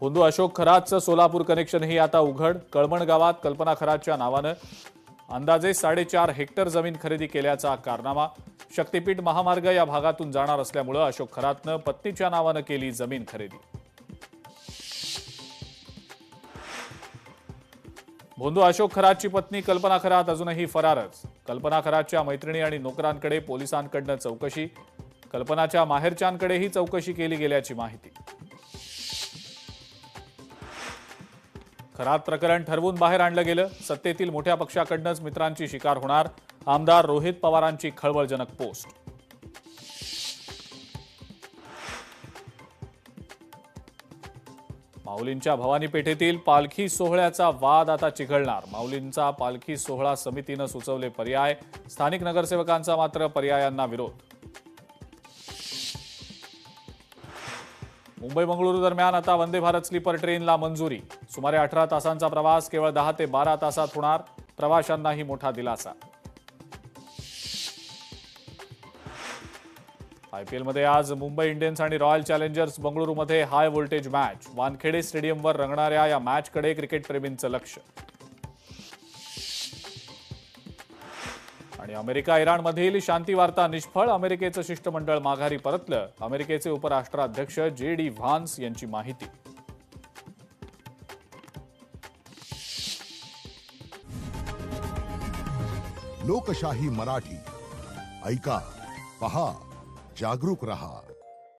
होंदू अशोक खरातचं सोलापूर कनेक्शनही आता उघड। कळमण गावात कल्पना खरातच्या नावानं अंदाजे 4.5 हेक्टर जमीन खरेदी केल्याचा कारनामा। शक्तीपीठ महामार्ग या भागातून जाणार असल्यामुळे अशोक खरातनं पत्नीच्या नावानं केली जमीन खरेदी। होंदू अशोक खरातची पत्नी कल्पना खरात अजूनही फरारच। कल्पना खरातच्या मैत्रिणी आणि नोकरांकडे पोलिसांकडनं चौकशी। कल्पनाच्या माहेरच्यांकडेही चौकशी केली गेल्याची माहिती। खरात प्रकरण ठरवून बाहेर आणलं गेलं। सत्तेतील मोठ्या पक्षाकडनंच मित्रांची शिकार होणार। आमदार रोहित पवारांची खळबळजनक पोस्ट। माऊलींच्या भवानी पेठेतील पालखी सोहळ्याचा वाद आता चिघळणार। माऊलींचा पालखी सोहळा समितीनं सुचवले पर्याय। स्थानिक नगरसेवकांचा मात्र पर्यायांना विरोध। मुंबई बंगळुरू दरम्यान आता वंदे भारत स्लीपर ट्रेनला मंजुरी। सुमारे 18 तासांचा प्रवास केवळ 10 ते 12 तासात होणार। प्रवाशांनाही मोठा दिलासा। आयपीएलमध्ये आज मुंबई इंडियन्स आणि रॉयल चॅलेंजर्स बंगळुरूमध्ये हाय व्होल्टेज मॅच। वानखेडे स्टेडियमवर रंगणाऱ्या या मॅचकडे क्रिकेटप्रेमींचं लक्ष। आणि अमेरिका इराणमधील शांती वार्ता निष्फळ। अमेरिकेचं शिष्टमंडळ माघारी परतलं। अमेरिकेचे उपराष्ट्राध्यक्ष JD व्हान्स यांची माहिती। लोकशाही मराठी ऐका, पहा, जागरूक रहा।